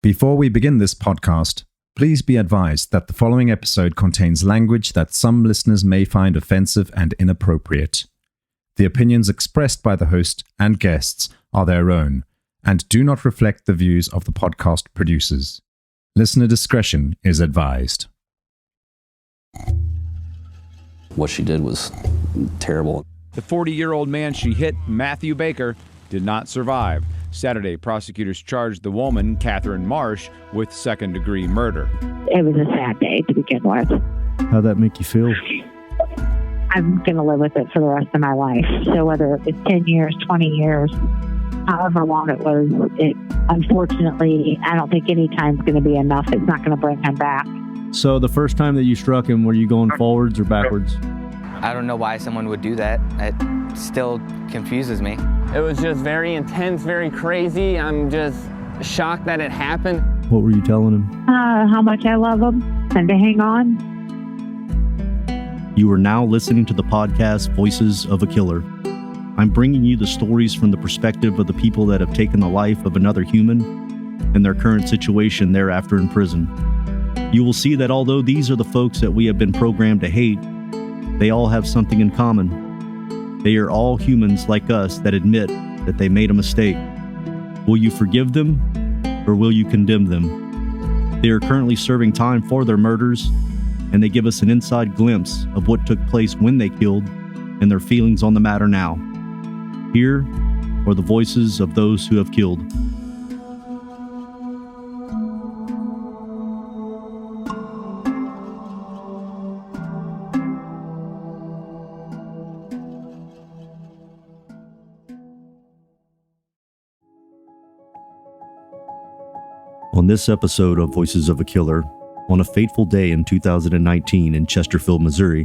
Before we begin this podcast, please be advised that the following episode contains language that some listeners may find offensive and inappropriate. The opinions expressed by the host and guests are their own and do not reflect the views of the podcast producers. Listener discretion is advised. What she did was terrible. The 40-year-old man she hit, Matthew Baker, did not survive. Saturday, prosecutors charged the woman, Kathryn Marsh, with second-degree murder. It was a sad day to begin with. How'd that make you feel? I'm going to live with it for the rest of my life. So whether it was 10 years, 20 years, however long it was, unfortunately, I don't think any time's going to be enough. It's not going to bring him back. So the first time that you struck him, were you going forwards or backwards? I don't know why someone would do that. It still confuses me. It was just very intense, very crazy. I'm just shocked that it happened. What were you telling him? How much I love him and to hang on. You are now listening to the podcast Voices of a Killer. I'm bringing you the stories from the perspective of the people that have taken the life of another human and their current situation thereafter in prison. You will see that although these are the folks that we have been programmed to hate, they all have something in common. They are all humans like us that admit that they made a mistake. Will you forgive them or will you condemn them? They are currently serving time for their murders, and they give us an inside glimpse of what took place when they killed and their feelings on the matter now. Here are the voices of those who have killed. On this episode of Voices of a Killer, on a fateful day in 2019 in Chesterfield, Missouri,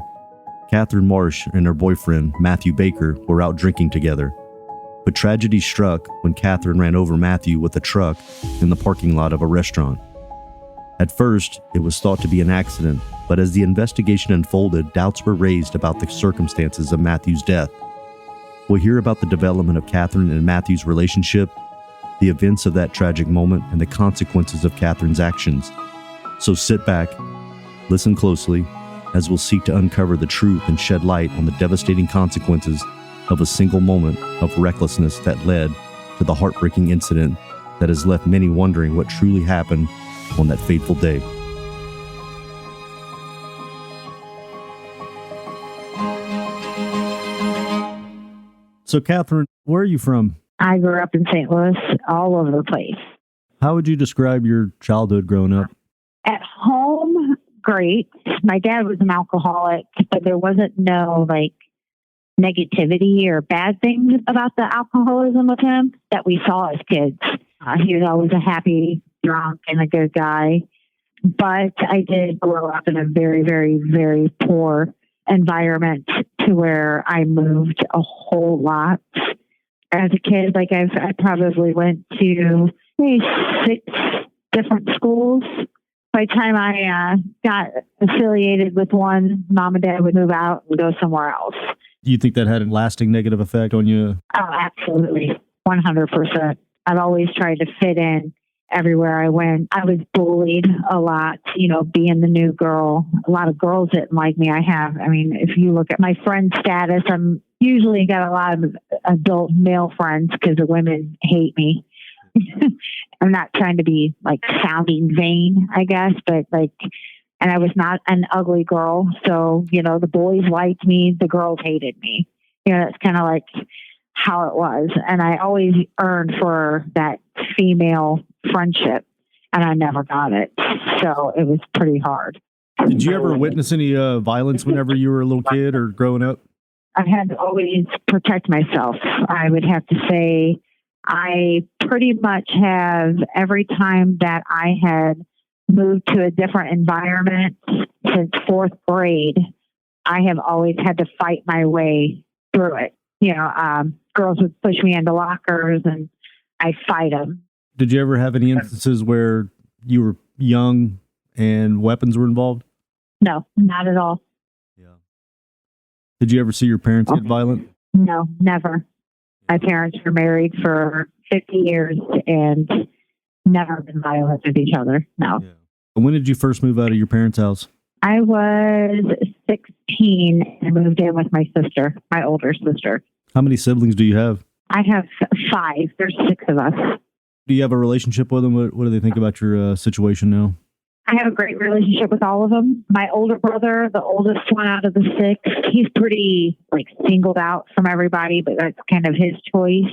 Kathryn Marsh and her boyfriend, Matthew Baker, were out drinking together. But tragedy struck when Kathryn ran over Matthew with a truck in the parking lot of a restaurant. At first, it was thought to be an accident, but as the investigation unfolded, doubts were raised about the circumstances of Matthew's death. We'll hear about the development of Kathryn and Matthew's relationship, the events of that tragic moment, and the consequences of Kathryn's actions. So sit back, listen closely, as we'll seek to uncover the truth and shed light on the devastating consequences of a single moment of recklessness that led to the heartbreaking incident that has left many wondering what truly happened on that fateful day. So, Kathryn, where are you from? I grew up in St. Louis, all over the place. How would you describe your childhood growing up? At home, great. My dad was an alcoholic, but there wasn't no negativity or bad things about the alcoholism of him that we saw as kids. He was always a happy, drunk, and a good guy. But I did grow up in a very, very, very poor environment to where I moved a whole lot. As a kid, I probably went to maybe 6 different schools. By the time I got affiliated with one, mom and dad would move out and go somewhere else. Do you think that had a lasting negative effect on you? Oh, absolutely. 100%. I've always tried to fit in everywhere I went. I was bullied a lot, being the new girl. A lot of girls didn't like me. If you look at my friend status, I'm usually got a lot of adult male friends because the women hate me. I'm not trying to be sounding vain, I guess, but and I was not an ugly girl. So, the boys liked me, the girls hated me. That's kind of how it was. And I always earned for that female friendship, and I never got it. So it was pretty hard. Did you ever witness any violence whenever you were a little kid or growing up? I had to always protect myself. I would have to say I pretty much have, every time that I had moved to a different environment since 4th grade, I have always had to fight my way through it. Girls would push me into lockers and I fight them. Did you ever have any instances where you were young and weapons were involved? No, not at all. Yeah. Did you ever see your parents get violent? No, never. My parents were married for 50 years and never been violent with each other. No. Yeah. When did you first move out of your parents' house? I was 16 and moved in with my sister, my older sister. How many siblings do you have? I have 5. There's 6 of us. Do you have a relationship with them? What do they think about your situation now? I have a great relationship with all of them. My older brother, the oldest one out of the 6, he's pretty singled out from everybody, but that's kind of his choice.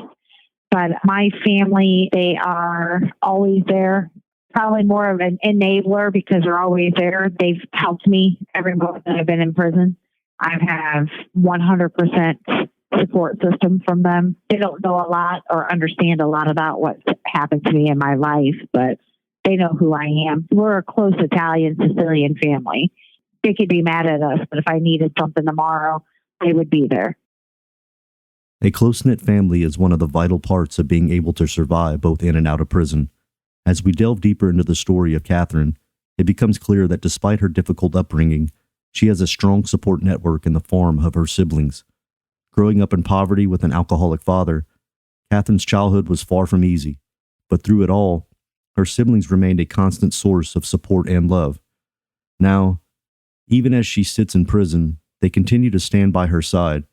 But my family, they are always there. Probably more of an enabler because they're always there. They've helped me every moment that I've been in prison. I have 100% support system from them. They don't know a lot or understand a lot about what's happened to me in my life, but they know who I am. We're a close Italian Sicilian family. They could be mad at us, but if I needed something tomorrow, they would be there. A close-knit family is one of the vital parts of being able to survive both in and out of prison. As we delve deeper into the story of Kathryn, it becomes clear that despite her difficult upbringing, she has a strong support network in the form of her siblings. Growing up in poverty with an alcoholic father, Kathryn's childhood was far from easy, but through it all, her siblings remained a constant source of support and love. Now, even as she sits in prison, they continue to stand by her side,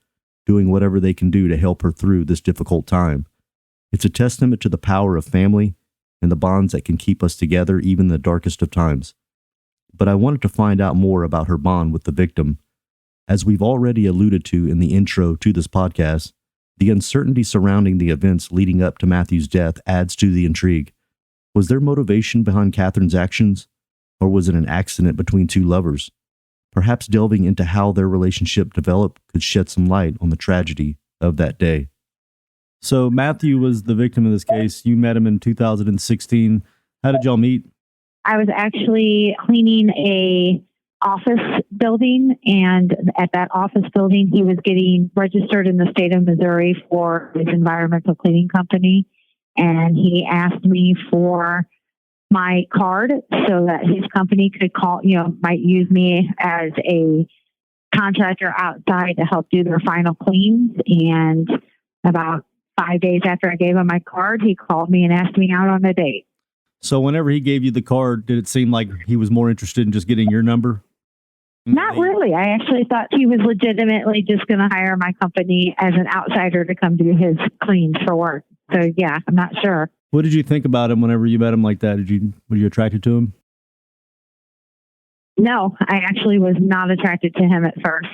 doing whatever they can do to help her through this difficult time. It's a testament to the power of family and the bonds that can keep us together even in the darkest of times. But I wanted to find out more about her bond with the victim. As we've already alluded to in the intro to this podcast, the uncertainty surrounding the events leading up to Matthew's death adds to the intrigue. Was there motivation behind Kathryn's actions, or was it an accident between 2 lovers? Perhaps delving into how their relationship developed could shed some light on the tragedy of that day. So Matthew was the victim of this case. You met him in 2016. How did y'all meet? I was actually cleaning a office building, and at that office building, he was getting registered in the state of Missouri for his environmental cleaning company. And he asked me for my card so that his company could might use me as a contractor outside to help do their final cleans. And about 5 days after I gave him my card, he called me and asked me out on a date. So whenever he gave you the card, did it seem like he was more interested in just getting your number? Not really. I actually thought he was legitimately just going to hire my company as an outsider to come do his cleans for work. So yeah, I'm not sure. What did you think about him whenever you met him like that? Were you attracted to him? No, I actually was not attracted to him at first.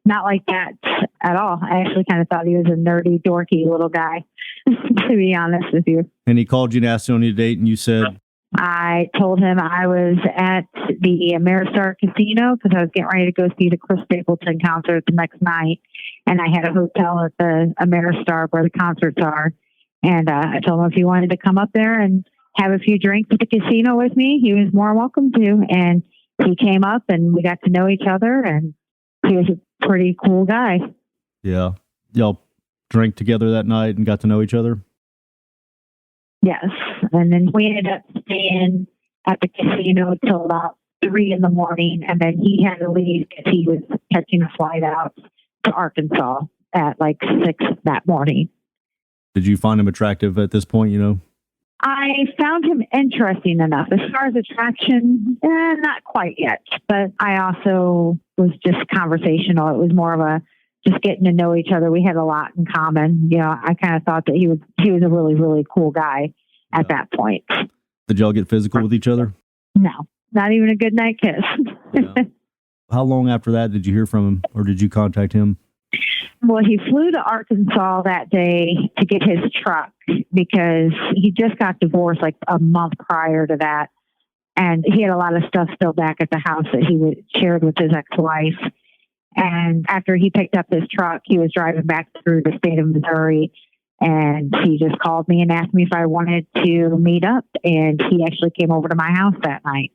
Not like that at all. I actually kind of thought he was a nerdy, dorky little guy, to be honest with you. And he called you and asked you on your date, and you said? I told him I was at the Ameristar Casino because I was getting ready to go see the Chris Stapleton concert the next night. And I had a hotel at the Ameristar where the concerts are. And I told him if he wanted to come up there and have a few drinks at the casino with me, he was more welcome to. And he came up and we got to know each other, and he was a pretty cool guy. Yeah. Y'all drank together that night and got to know each other? Yes. And then we ended up staying at the casino till about 3 a.m. and then he had to leave because he was catching a flight out to Arkansas at 6 that morning. Did you find him attractive at this point, I found him interesting enough. As far as attraction, not quite yet. But I also was just conversational. It was more of a just getting to know each other. We had a lot in common. I kind of thought that he was a really, really cool guy at that point. Did y'all get physical with each other? No, not even a good night kiss. Yeah. How long after that did you hear from him, or did you contact him? Well, he flew to Arkansas that day to get his truck because he just got divorced a month prior to that. And he had a lot of stuff still back at the house that he shared with his ex-wife. And after he picked up his truck, he was driving back through the state of Missouri. And he just called me and asked me if I wanted to meet up. And he actually came over to my house that night.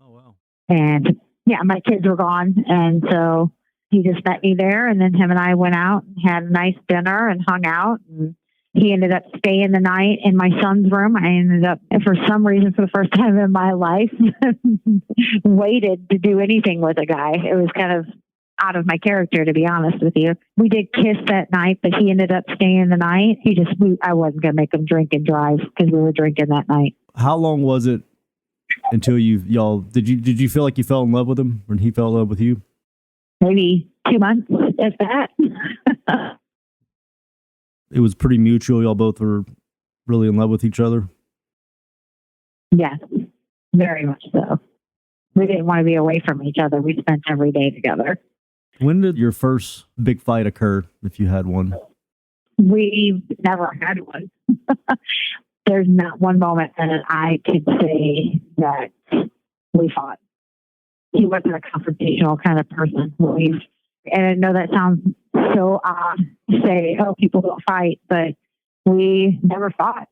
Oh, wow. And yeah, my kids were gone. And so he just met me there, and then him and I went out and had a nice dinner and hung out. And he ended up staying the night in my son's room. I ended up, for some reason, for the first time in my life, waited to do anything with a guy. It was kind of out of my character, to be honest with you. We did kiss that night, but he ended up staying the night. I wasn't going to make him drink and drive because we were drinking that night. How long was it until did you feel like you fell in love with him when he fell in love with you? Maybe 2 months, if that. It was pretty mutual. Y'all both were really in love with each other. Yes, very much so. We didn't want to be away from each other. We spent every day together. When did your first big fight occur, if you had one? We've never had one. There's not one moment that I could say that we fought. He wasn't a confrontational kind of person. And I know that sounds so odd to say, oh, people don't fight, but we never fought.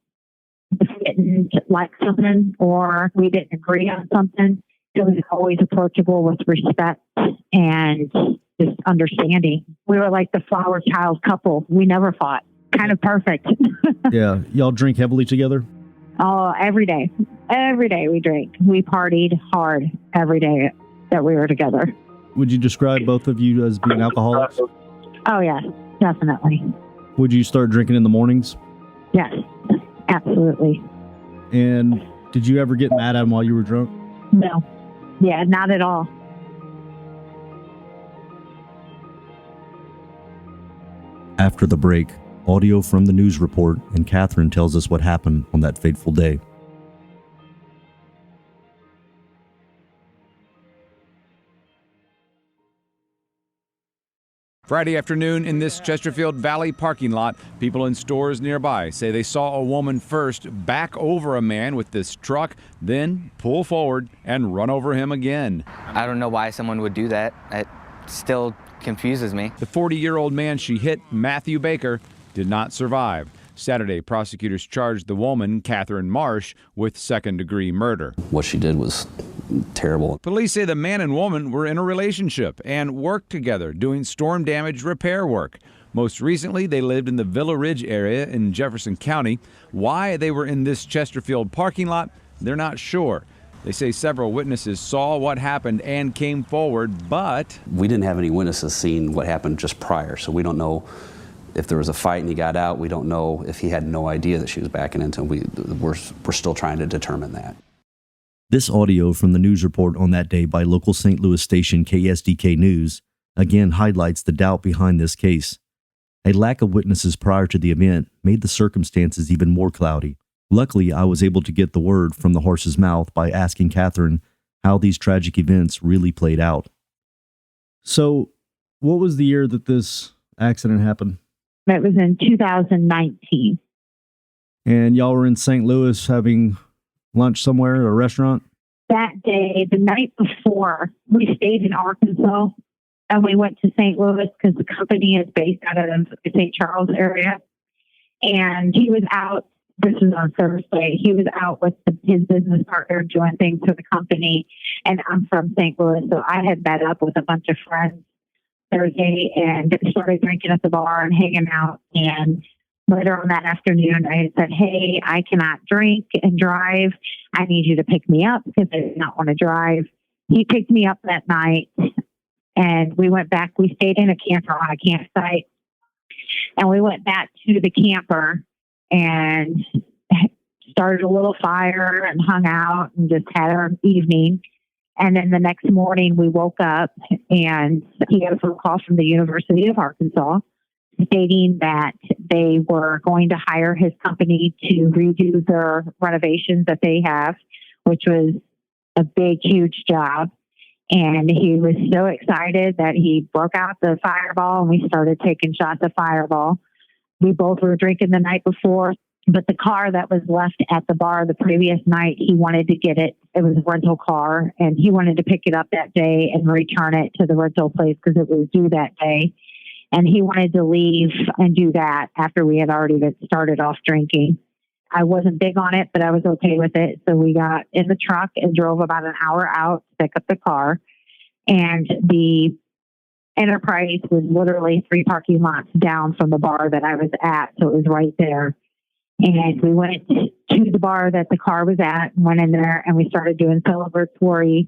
If we didn't like something or we didn't agree on something, it was always approachable with respect and just understanding. We were like the flower child couple. We never fought. Kind of perfect. Yeah. Y'all drink heavily together? Oh, every day. Every day we drank. We partied hard every day that we were together. Would you describe both of you as being alcoholics? Oh, yeah, definitely. Would you start drinking in the mornings? Yes, absolutely. And did you ever get mad at him while you were drunk? No. Yeah, not at all. After the break, audio from the news report, and Kathryn tells us what happened on that fateful day. Friday afternoon in this Chesterfield Valley parking lot, people in stores nearby say they saw a woman first back over a man with this truck, then pull forward and run over him again. I don't know why someone would do that. It still confuses me. The 40-year-old man she hit, Matthew Baker, did not survive. Saturday, prosecutors charged the woman, Kathryn Marsh, with second-degree murder. What she did was terrible. Police say the man and woman were in a relationship and worked together doing storm damage repair work. Most recently, they lived in the Villa Ridge area in Jefferson County. Why they were in this Chesterfield parking lot, they're not sure. They say several witnesses saw what happened and came forward, but We didn't have any witnesses seeing what happened just prior, so we don't know if there was a fight and he got out. We don't know if he had no idea that she was backing into him. We're still trying to determine that. This audio from the news report on that day by local St. Louis station KSDK News again highlights the doubt behind this case. A lack of witnesses prior to the event made the circumstances even more cloudy. Luckily, I was able to get the word from the horse's mouth by asking Kathryn how these tragic events really played out. So, what was the year that this accident happened? It was in 2019. And y'all were in St. Louis having lunch somewhere, a restaurant? That day, the night before, we stayed in Arkansas and we went to St. Louis because the company is based out of the St. Charles area. And he was out, this was on Thursday, he was out with his business partner doing things for the company. And I'm from St. Louis, so I had met up with a bunch of friends Thursday and started drinking at the bar and hanging out. And later on that afternoon, I had said, hey, I cannot drink and drive. I need you to pick me up because I did not want to drive. He picked me up that night and we went back. We stayed in a camper on a campsite and we went back to the camper and started a little fire and hung out and just had our evening. And then the next morning we woke up and he got a phone call from the University of Arkansas stating that they were going to hire his company to redo their renovations that they have, which was a big, huge job. And he was so excited that he broke out the Fireball and we started taking shots of Fireball. We both were drinking the night before, but the car that was left at the bar the previous night, he wanted to get it. It was a rental car and he wanted to pick it up that day and return it to the rental place because it was due that day. And he wanted to leave and do that after we had already started off drinking. I wasn't big on it, but I was okay with it. So we got in the truck and drove about an hour out to pick up the car. And the Enterprise was literally 3 parking lots down from the bar that I was at. So it was right there. And we went to the bar that the car was at, went in there, and we started doing celebratory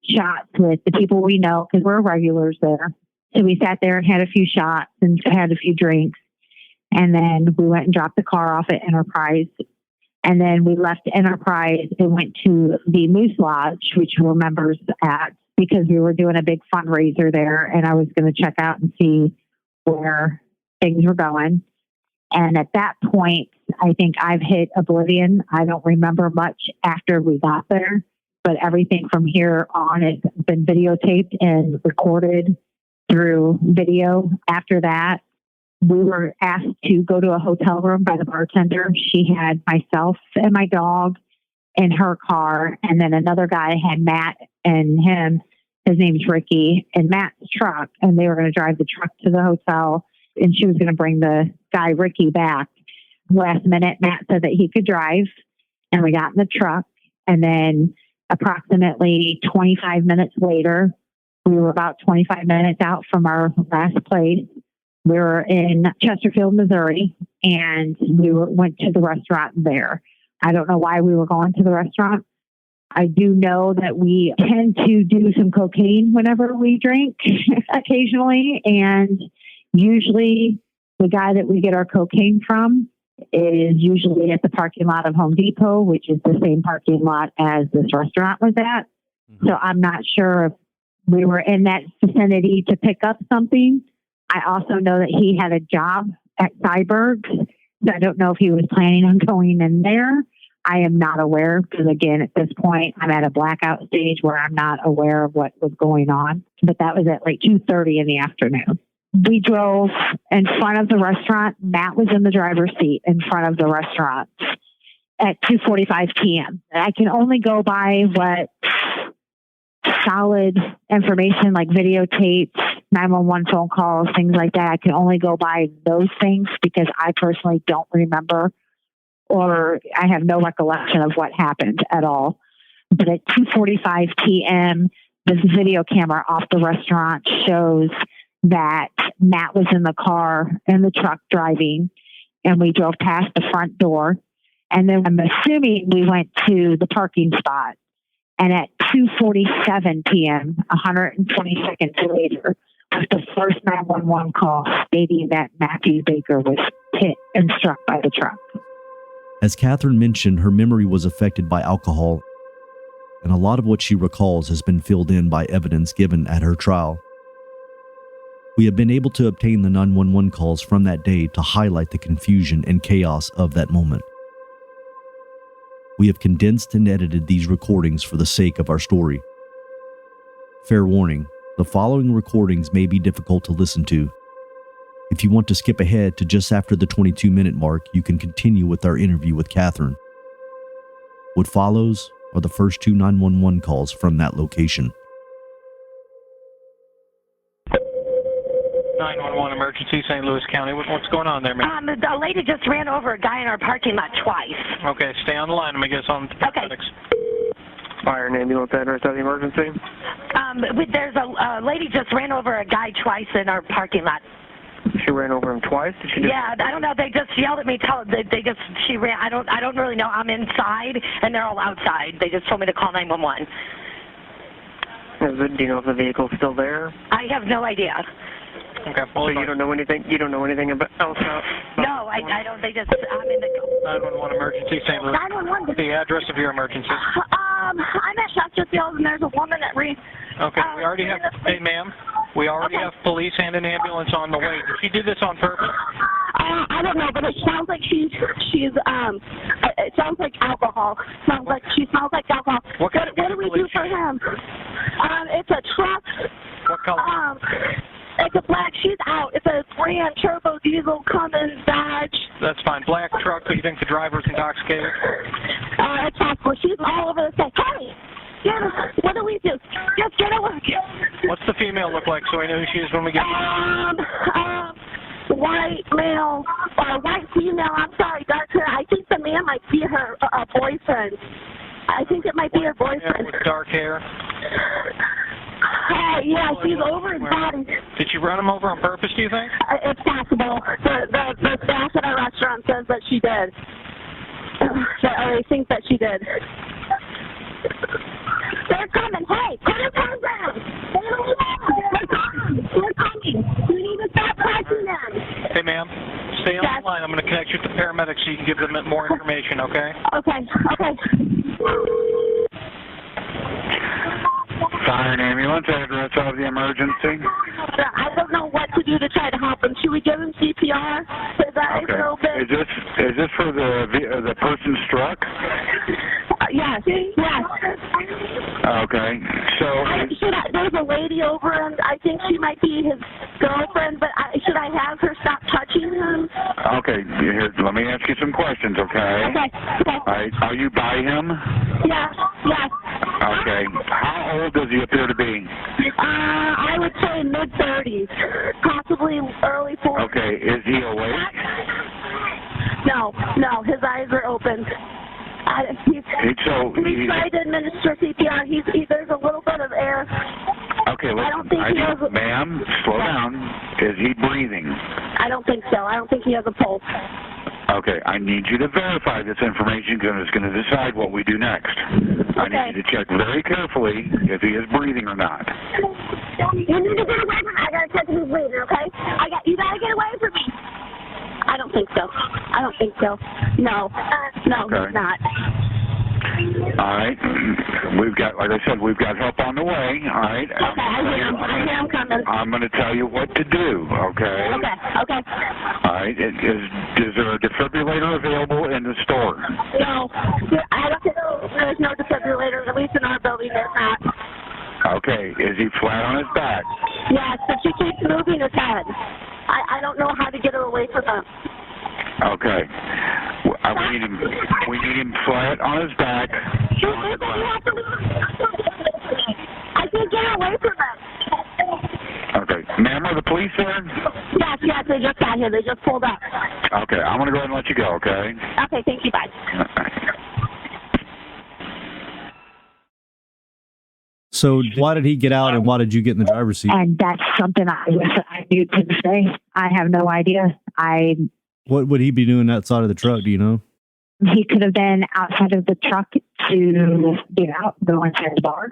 shots with the people we know because we're regulars there. So we sat there and had a few shots and had a few drinks. And then we went and dropped the car off at Enterprise. And then we left Enterprise and went to the Moose Lodge, which we're members at, because we were doing a big fundraiser there, and I was going to check out and see where things were going. And at that point, I think I've hit oblivion. I don't remember much after we got there, but everything from here on has been videotaped and recorded through video. After that, we were asked to go to a hotel room by the bartender. She had myself and my dog in her car, and then another guy had Matt and him. His name's Ricky, and Matt's truck, and they were going to drive the truck to the hotel, and she was going to bring the guy Ricky back. Last minute, Matt said that he could drive, and we got in the truck, and then approximately 25 minutes later, we were about 25 minutes out from our last place. We were in Chesterfield, Missouri, and we went to the restaurant there. I don't know why we were going to the restaurant. I do know that we tend to do some cocaine whenever we drink occasionally, and usually the guy that we get our cocaine from is usually at the parking lot of Home Depot, which is the same parking lot as this restaurant was at. So I'm not sure if we were in that vicinity to pick up something. I also know that he had a job at Cyberg. So I don't know if he was planning on going in there. I am not aware because, again, at this point, I'm at a blackout stage where I'm not aware of what was going on. But that was at like 2:30 in the afternoon. We drove in front of the restaurant. Matt was in the driver's seat in front of the restaurant at 2:45 p.m. I can only go by what solid information like videotapes, 911 phone calls, things like that. I can only go by those things because I personally don't remember, or I have no recollection of what happened at all. But at 2:45 p.m., the video camera off the restaurant shows that Matt was in the car, in the truck driving, and we drove past the front door. And then I'm assuming we went to the parking spot. And at 2:47 p.m., 120 seconds later, was the first 911 call stating that Matthew Baker was hit and struck by the truck. As Kathryn mentioned, her memory was affected by alcohol, and a lot of what she recalls has been filled in by evidence given at her trial. We have been able to obtain the 911 calls from that day to highlight the confusion and chaos of that moment. We have condensed and edited these recordings for the sake of our story. Fair warning, the following recordings may be difficult to listen to. If you want to skip ahead to just after the 22-minute mark, you can continue with our interview with Kathryn. What follows are the first two 911 calls from that location. 911 emergency, St. Louis County. What's going on there, ma'am? The lady just ran over a guy in our parking lot twice. Okay, stay on the line. Let me get on paramedics. Fire and ambulance address of the emergency. There's a lady just ran over a guy twice in our parking lot. She ran over him twice? Did she Yeah, I don't know. They just yelled at me. She ran. I don't really know. I'm inside, and they're all outside. They just told me to call 911. Do you know if the vehicle's still there? I have no idea. Okay. So you don't know anything? You don't know anything about else? No, I don't. They just. I'm in the. 911 emergency, St. Louis. 911. The address of your emergency. I'm at Chesterfield, and there's a woman that Okay, we already have. Hey, ma'am. We already have police and an ambulance on the way. Did she do this on purpose? I don't know, but it sounds like it sounds like alcohol. She smells like alcohol. What do we do for him? It's a truck. What color? It's a black. She's out. It's a Grand Turbo Diesel Cummins Dodge. That's fine. Black truck. Do you think the driver's intoxicated? It's possible. She's all over the place. Hey! What do we do? Just get away. What's the female look like so we know who she is when we get white male or white female. I'm sorry, dark hair. I think the man might be her boyfriend. I think it might be her boyfriend. With dark hair? Yeah, she's over his body. Did she run him over on purpose, do you think? It's possible. The staff at our restaurant says that she did. I think that she did. They're coming. Hey, put your guns down. They're coming. We need to stop pressing them. Hey, ma'am. Stay on the line. I'm going to connect you with the paramedics so you can give them more information, okay? Okay. Fire and ambulance, address of the emergency. I don't know what to do to try to help him. Should we give him CPR? His eyes are open. Is this for the person struck? Yes. Okay. So there's a lady over, and I think she might be his girlfriend. But should I have her stop touching him? Okay. Here, let me ask you some questions. Okay. Okay. All right. Are you by him? Yes. Okay. How old does he appear to be? I would say mid-30s, possibly early 40s. Okay. Is he awake? No. His eyes are open. We tried to administer CPR. There's a little bit of air. Okay, listen. I don't think he has a... Ma'am, slow down. Is he breathing? I don't think so. I don't think he has a pulse. Okay, I need you to verify this information because it's going to decide what we do next. Okay. I need you to check very carefully if he is breathing or not. You need to get away from me. I got to check if he's breathing, okay? You got to get away from me. I don't think so. No, okay. He's not. All right. Like I said, we've got help on the way. All right. Okay, I hear him coming. I'm going to tell you what to do, okay? Okay. All right. Is there a defibrillator available in the store? No. I don't think there's no defibrillator, at least in our building there's not. Okay. Is he flat on his back? Yes, but she keeps moving his head. I don't know how to get her away from him. Okay. We need him flat on his back. I can't get away from him. Okay. Ma'am, are the police there? Yes, they just got here. They just pulled up. Okay, I'm going to go ahead and let you go, okay? Okay, thank you. Bye. So why did he get out and why did you get in the driver's seat? And that's something I knew to this day. I have no idea. What would he be doing outside of the truck? Do you know? He could have been outside of the truck to get out, go inside the bar.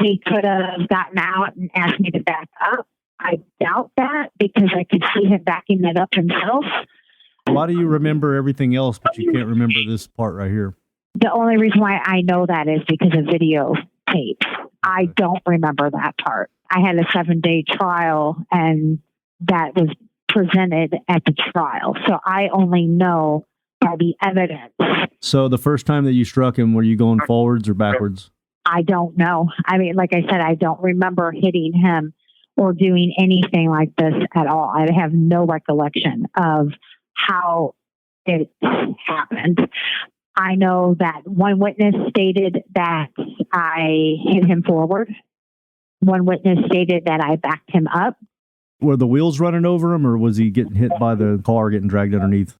He could have gotten out and asked me to back up. I doubt that because I could see him backing that up himself. Why do you remember everything else, but you can't remember this part right here? The only reason why I know that is because of videotape. I don't remember that part. I had a 7-day trial, and that was presented at the trial. So I only know by the evidence. So the first time that you struck him, were you going forwards or backwards? I don't know. I mean, like I said, I don't remember hitting him or doing anything like this at all. I have no recollection of how it happened. I know that one witness stated that I hit him forward. One witness stated that I backed him up. Were the wheels running over him, or was he getting hit by the car, getting dragged underneath?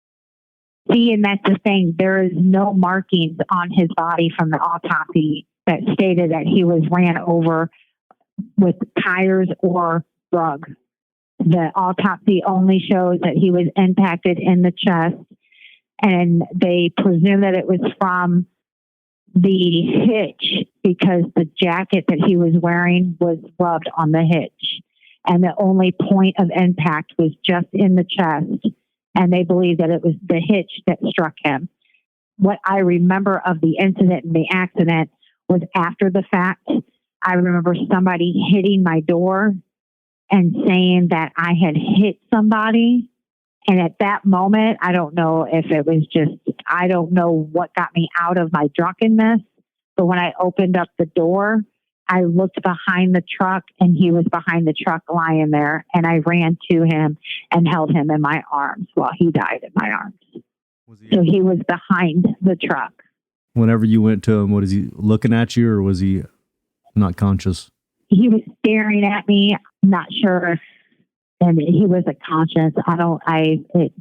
See, and that's the thing. There is no markings on his body from the autopsy that stated that he was ran over with tires or drug. The autopsy only shows that he was impacted in the chest, and they presume that it was from the hitch because the jacket that he was wearing was rubbed on the hitch. And the only point of impact was just in the chest. And they believe that it was the hitch that struck him. What I remember of the incident and the accident was after the fact. I remember somebody hitting my door and saying that I had hit somebody. And at that moment, I don't know if it was just, I don't know what got me out of my drunkenness. But when I opened up the door, I looked behind the truck and he was behind the truck lying there. And I ran to him and held him in my arms while he died in my arms. So he was behind the truck. Whenever you went to him, what is he looking at you, or was he not conscious? He was staring at me. I'm not sure if, and he was conscious. It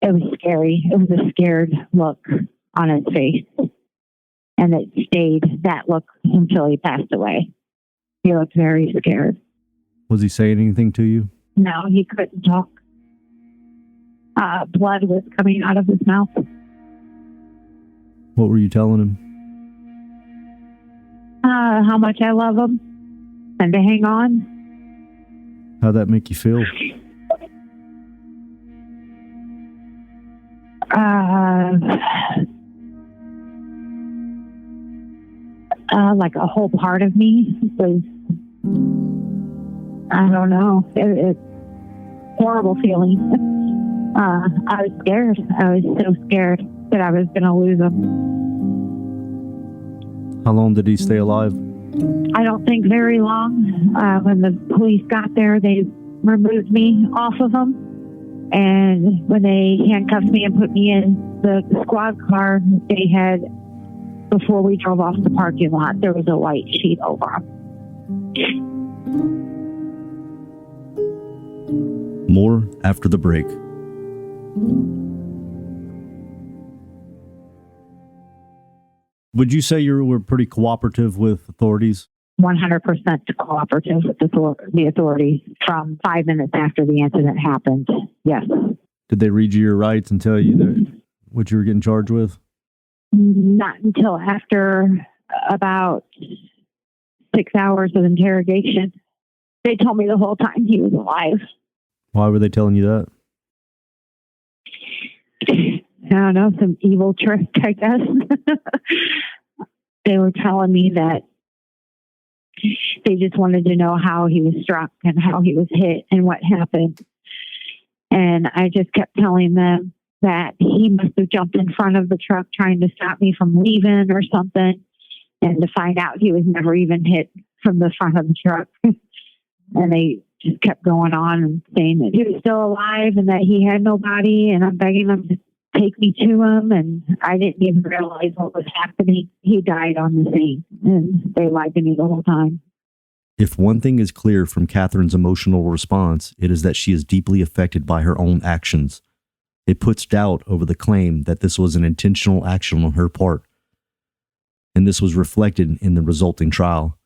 was scary. It was a scared look on his face. And it stayed that look until he passed away. He looked very scared. Was he saying anything to you? No, he couldn't talk. Blood was coming out of his mouth. What were you telling him? How much I love him and to hang on. How'd that make you feel? Like a whole part of me was, I don't know, it's horrible feeling. I was scared. I was so scared that I was going to lose him. How long did he stay alive? I don't think very long. When the police got there, they removed me off of him. And when they handcuffed me and put me in the squad car, they had, before we drove off the parking lot, there was a white sheet over him. More after the break. Would you say you were pretty cooperative with authorities? 100% cooperative with the authorities from 5 minutes after the incident happened. Yes. Did they read you your rights and tell you what you were getting charged with? Not until after about 6 hours of interrogation. They told me the whole time he was alive. Why were they telling you that? I don't know, some evil trick, I guess. They were telling me that they just wanted to know how he was struck and how he was hit and what happened. And I just kept telling them that he must have jumped in front of the truck trying to stop me from leaving or something. And to find out he was never even hit from the front of the truck. And they just kept going on and saying that he was still alive and that he had no body. And I'm begging them to take me to him. And I didn't even realize what was happening. He died on the scene. And they lied to me the whole time. If one thing is clear from Kathryn's emotional response, it is that she is deeply affected by her own actions. It puts doubt over the claim that this was an intentional action on her part. And this was reflected in the resulting trial.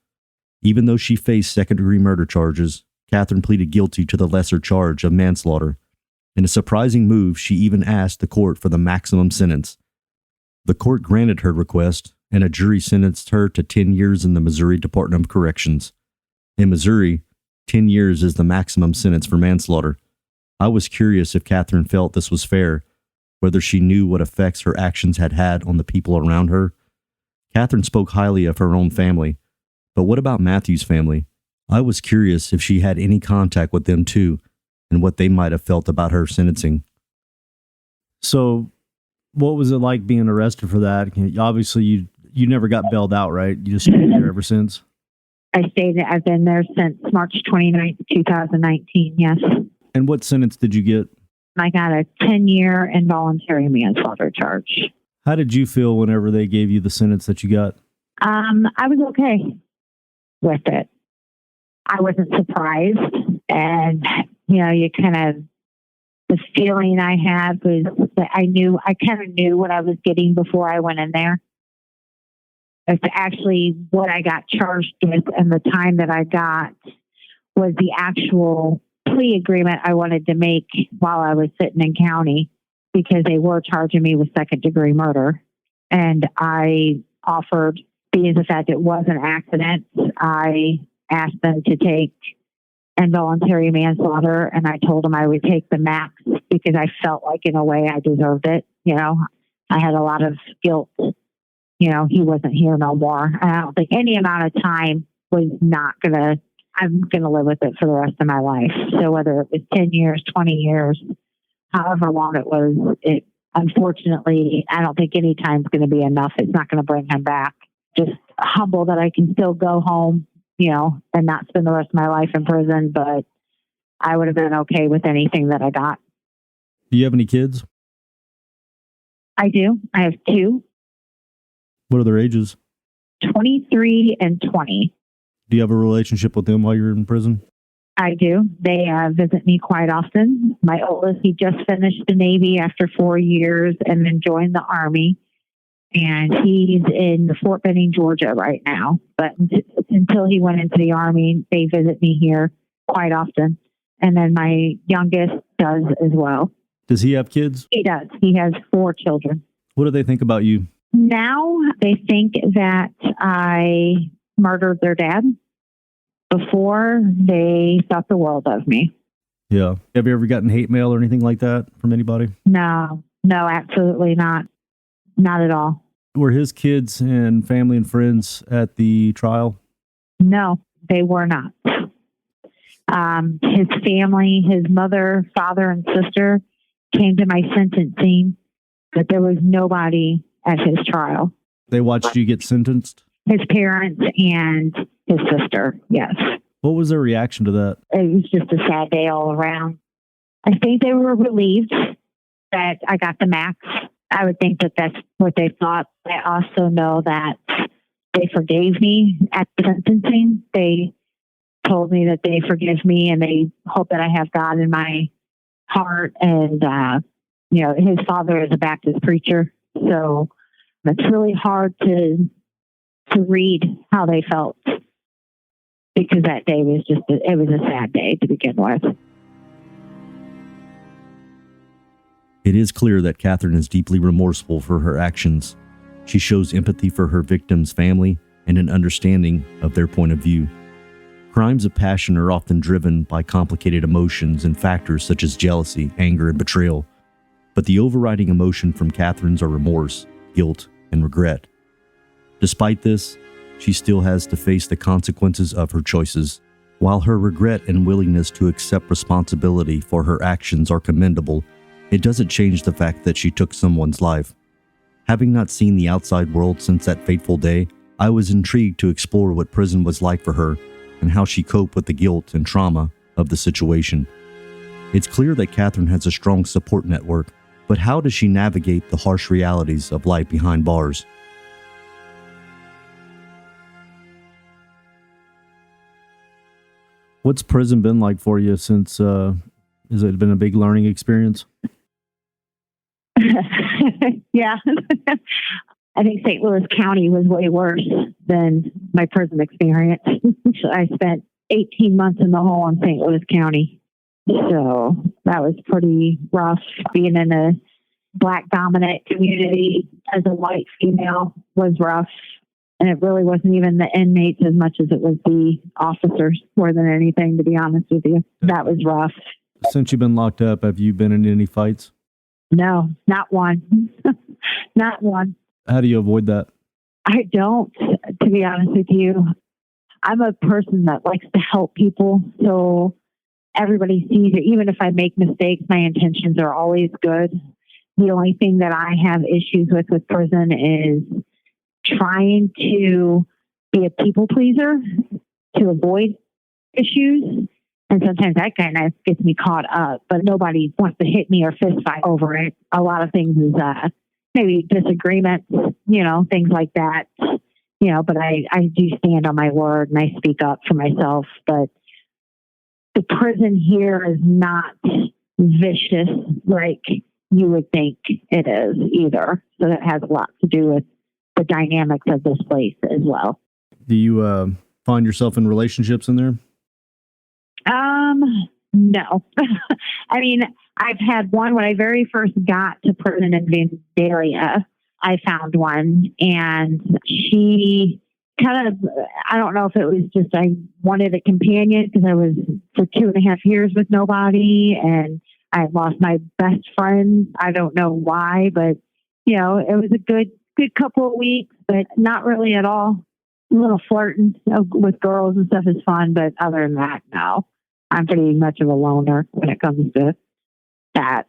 Even though she faced second-degree murder charges, Kathryn pleaded guilty to the lesser charge of manslaughter. In a surprising move, she even asked the court for the maximum sentence. The court granted her request, and a jury sentenced her to 10 years in the Missouri Department of Corrections. In Missouri, 10 years is the maximum sentence for manslaughter. I was curious if Kathryn felt this was fair, whether she knew what effects her actions had had on the people around her. Kathryn spoke highly of her own family, but what about Matthew's family? I was curious if she had any contact with them too, and what they might have felt about her sentencing. So, what was it like being arrested for that? Obviously, you never got bailed out, right? You just stayed there ever since? I've been there since March 29th, 2019, yes. And what sentence did you get? I got a 10-year involuntary manslaughter charge. How did you feel whenever they gave you the sentence that you got? I was okay with it. I wasn't surprised. And, you kind of, the feeling I had was that I kind of knew what I was getting before I went in there. It's actually what I got charged with, and the time that I got was the actual plea agreement I wanted to make while I was sitting in county, because they were charging me with second-degree murder. And I offered, being the fact it was an accident, I asked them to take involuntary manslaughter, and I told them I would take the max because I felt like in a way I deserved it. I had a lot of guilt. He wasn't here no more. I don't think any amount of time was I'm going to live with it for the rest of my life. So whether it was 10 years, 20 years, however long it was, unfortunately, I don't think any time's going to be enough. It's not going to bring him back. Just humble that I can still go home, and not spend the rest of my life in prison, but I would have been okay with anything that I got. Do you have any kids? I do. I have 2. What are their ages? 23 and 20. Do you have a relationship with them while you're in prison? I do. They visit me quite often. My oldest, he just finished the Navy after 4 years and then joined the Army. And he's in Fort Benning, Georgia right now. But until he went into the Army, they visit me here quite often. And then my youngest does as well. Does he have kids? He does. He has 4 children. What do they think about you? Now they think that I murdered their dad. Before, they thought the world of me. Yeah. Have you ever gotten hate mail or anything like that from anybody? No, absolutely not. Not at all. Were his kids and family and friends at the trial? No, they were not. His family, his mother, father, and sister came to my sentencing, but there was nobody at his trial. They watched you get sentenced? His parents and his sister, yes. What was their reaction to that? It was just a sad day all around. I think they were relieved that I got the max. I would think that that's what they thought. I also know that they forgave me at the sentencing. They told me that they forgive me and they hope that I have God in my heart. And, his father is a Baptist preacher. So it's really hard to read how they felt, because that day was it was a sad day to begin with. It is clear that Kathryn is deeply remorseful for her actions. She shows empathy for her victim's family and an understanding of their point of view. Crimes of passion are often driven by complicated emotions and factors such as jealousy, anger, and betrayal. But the overriding emotion from Kathryn's are remorse, guilt, and regret. Despite this, she still has to face the consequences of her choices. While her regret and willingness to accept responsibility for her actions are commendable, it doesn't change the fact that she took someone's life. Having not seen the outside world since that fateful day, I was intrigued to explore what prison was like for her and how she coped with the guilt and trauma of the situation. It's clear that Kathryn has a strong support network, but how does she navigate the harsh realities of life behind bars? What's prison been like for you since, has it been a big learning experience? Yeah. I think St. Louis County was way worse than my prison experience. I spent 18 months in the hole in St. Louis County. So that was pretty rough. Being in a Black dominant community as a white female was rough. And it really wasn't even the inmates as much as it was the officers more than anything, to be honest with you. That was rough. Since you've been locked up, have you been in any fights? No, not one. Not one. How do you avoid that? I don't, to be honest with you. I'm a person that likes to help people. So everybody sees it. Even if I make mistakes, my intentions are always good. The only thing that I have issues with prison is trying to be a people pleaser to avoid issues. And sometimes that kind of gets me caught up, but nobody wants to hit me or fist fight over it. A lot of things is maybe disagreements, things like that, but I do stand on my word and I speak up for myself. But the prison here is not vicious like you would think it is either. So that has a lot to do with the dynamics of this place as well. Do you find yourself in relationships in there? No. I mean, I've had one when I very first got to prison in Vandalia. I found one, and she kind of, I don't know if it was just I wanted a companion because I was for 2.5 years with nobody, and I lost my best friend. I don't know why, but it was a good couple of weeks, but not really at all. A little flirting with girls and stuff is fun, but other than that, no. I'm pretty much of a loner when it comes to that.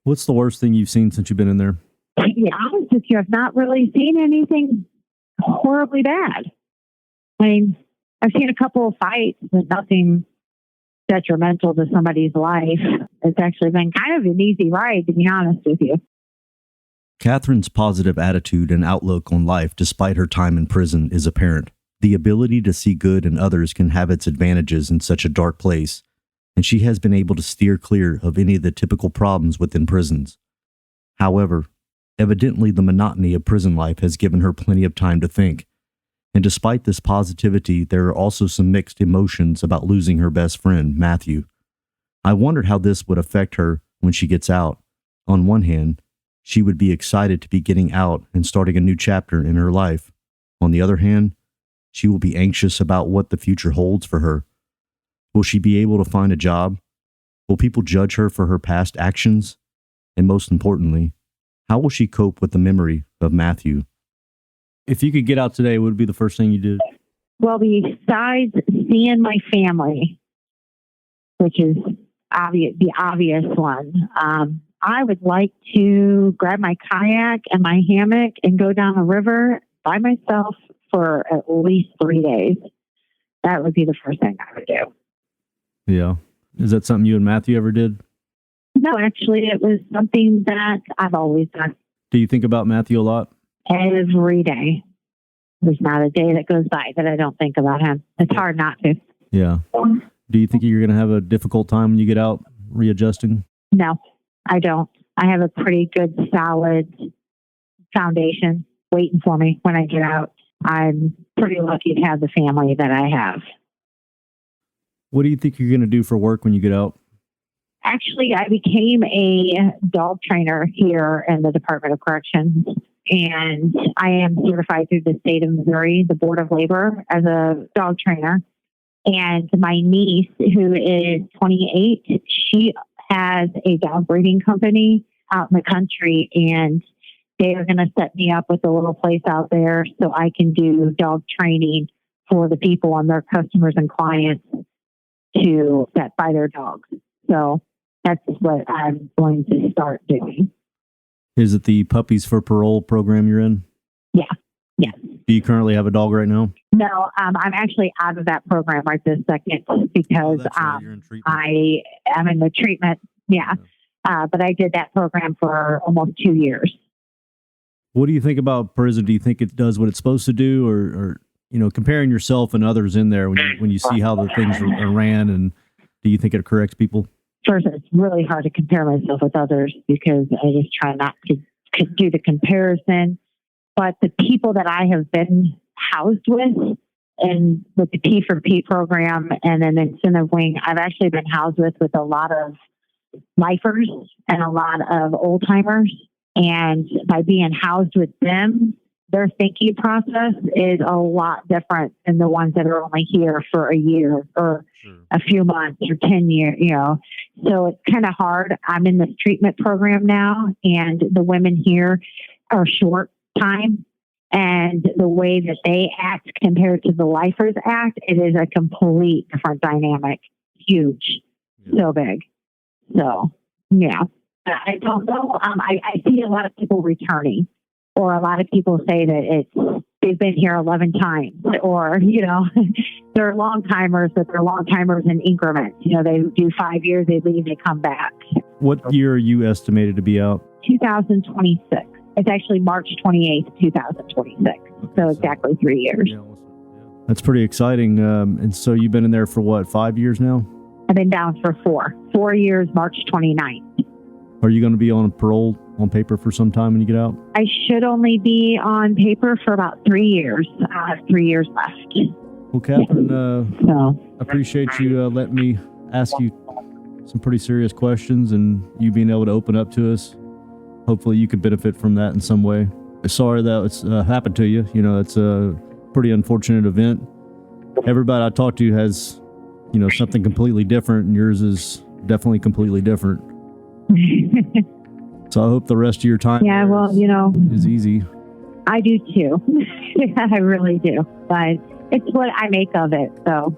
What's the worst thing you've seen since you've been in there? To be honest with you, I've not really seen anything horribly bad. I mean, I've seen a couple of fights, but nothing detrimental to somebody's life. It's actually been kind of an easy ride, to be honest with you. Kathryn's positive attitude and outlook on life despite her time in prison is apparent. The ability to see good in others can have its advantages in such a dark place, and she has been able to steer clear of any of the typical problems within prisons. However, evidently the monotony of prison life has given her plenty of time to think, and despite this positivity, there are also some mixed emotions about losing her best friend, Matthew. I wondered how this would affect her when she gets out. On one hand, she would be excited to be getting out and starting a new chapter in her life. On the other hand, she will be anxious about what the future holds for her. Will she be able to find a job? Will people judge her for her past actions? And most importantly, how will she cope with the memory of Matthew. If you could get out today, what would be the first thing you did? Well, besides seeing my family, which is the obvious one, I would like to grab my kayak and my hammock and go down the river by myself for at least 3 days. That would be the first thing I would do. Yeah. Is that something you and Matthew ever did? No, actually, it was something that I've always done. Do you think about Matthew a lot? Every day. There's not a day that goes by that I don't think about him. It's hard not to. Yeah. Do you think you're going to have a difficult time when you get out readjusting? No, I don't. I have a pretty good, solid foundation waiting for me when I get out. I'm pretty lucky to have the family that I have. What do you think you're going to do for work when you get out? Actually, I became a dog trainer here in the Department of Corrections, and I am certified through the state of Missouri, the Board of Labor, as a dog trainer. And my niece, who is 28, she has a dog breeding company out in the country, and they are going to set me up with a little place out there so I can do dog training for the people and their customers and clients to set by their dogs. So that's what I'm going to start doing. Is it the Puppies for Parole program you're in? Yeah. Yes. Do you currently have a dog right now? No, I'm actually out of that program right this second because You're in treatment. I am in the treatment. Yeah. But I did that program for almost 2 years. What do you think about prison? Do you think it does what it's supposed to do, or comparing yourself and others in there when you see how the things are ran, and do you think it corrects people? First, it's really hard to compare myself with others because I just try not to do the comparison. But the people that I have been housed with, and with the P for P program and then incentive wing, I've actually been housed with a lot of lifers and a lot of old timers. And by being housed with them, their thinking process is a lot different than the ones that are only here for a year or a few months or 10 years, So it's kind of hard. I'm in this treatment program now, and the women here are short time. And the way that they act compared to the lifers act, it is a complete different dynamic. Huge. So big. So, yeah. I don't know. I see a lot of people returning, or a lot of people say that they've been here 11 times, or, they're long timers, but they're long timers in increments. They do 5 years, they leave, they come back. What year are you estimated to be out? 2026. It's actually March 28th, 2026. So exactly 3 years. Yeah, that's pretty exciting. And so you've been in there for what, 5 years now? I've been down for 4 years, March 29th. Are you going to be on parole on paper for some time when you get out? I should only be on paper for about 3 years. I have 3 years left. Well, Kathryn, I appreciate you letting me ask you some pretty serious questions and you being able to open up to us. Hopefully you could benefit from that in some way. Sorry that it's happened to you. It's a pretty unfortunate event. Everybody I talk to has, something completely different, and yours is definitely completely different. So I hope the rest of your time is easy. I do too. I really do. But it's what I make of it. So,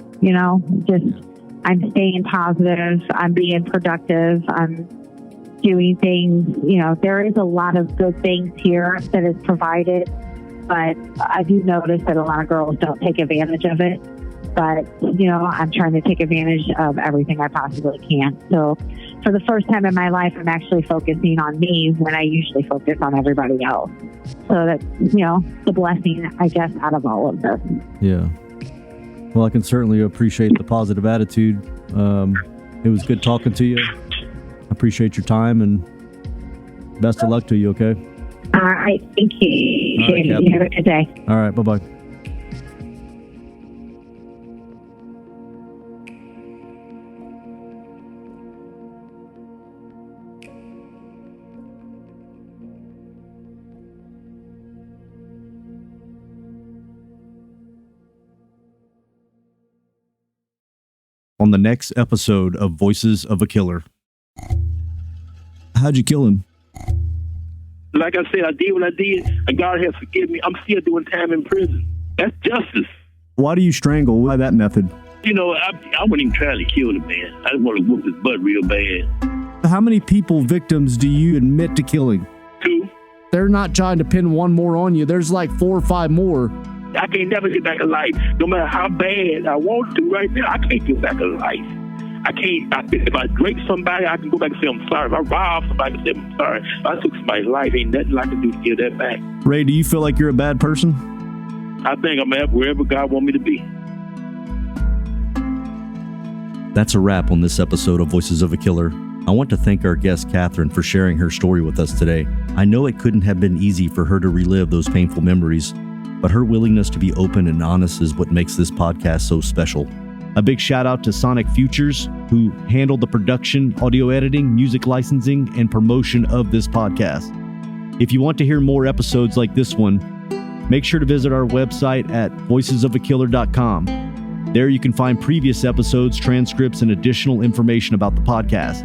I'm staying positive. I'm being productive. I'm doing things. There is a lot of good things here that is provided. But I do notice that a lot of girls don't take advantage of it. But, I'm trying to take advantage of everything I possibly can. So for the first time in my life, I'm actually focusing on me when I usually focus on everybody else. So that's, the blessing, I guess, out of all of this. Yeah. Well, I can certainly appreciate the positive attitude. It was good talking to you. I appreciate your time, and best of luck to you, okay? All right. Thank you. All right, You have a good day. All right. Bye-bye. On the next episode of Voices of a Killer. How'd you kill him? But like I said, I did what I did, and God has forgiven me. I'm still doing time in prison. That's justice. Why do you strangle? Why that method? You know, I wasn't even trying to kill the man. I just want to whoop his butt real bad. How many victims do you admit to killing? 2. They're not trying to pin one more on you. There's like 4 or 5 more. I can't never get back in life. No matter how bad I want to right now, I can't get back in life. I can't. If I break somebody, I can go back and say I'm sorry. If I rob somebody, I can say I'm sorry. If I took somebody's life, ain't nothing I can do to give that back. Ray, do you feel like you're a bad person? I think I'm at wherever God wants me to be. That's a wrap on this episode of Voices of a Killer. I want to thank our guest, Kathryn, for sharing her story with us today. I know it couldn't have been easy for her to relive those painful memories, but her willingness to be open and honest is what makes this podcast so special. A big shout out to Sonic Futures, who handled the production, audio editing, music licensing, and promotion of this podcast. If you want to hear more episodes like this one, make sure to visit our website at voicesofakiller.com. There you can find previous episodes, transcripts, and additional information about the podcast.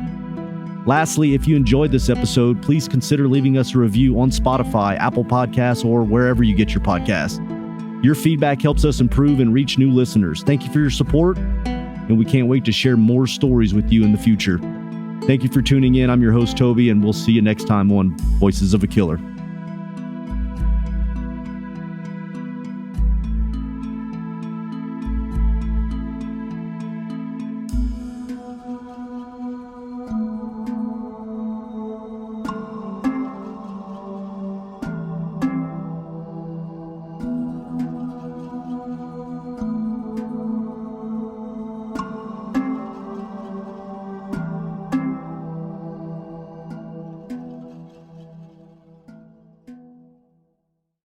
Lastly, if you enjoyed this episode, please consider leaving us a review on Spotify, Apple Podcasts, or wherever you get your podcasts. Your feedback helps us improve and reach new listeners. Thank you for your support, and we can't wait to share more stories with you in the future. Thank you for tuning in. I'm your host, Toby, and we'll see you next time on Voices of a Killer.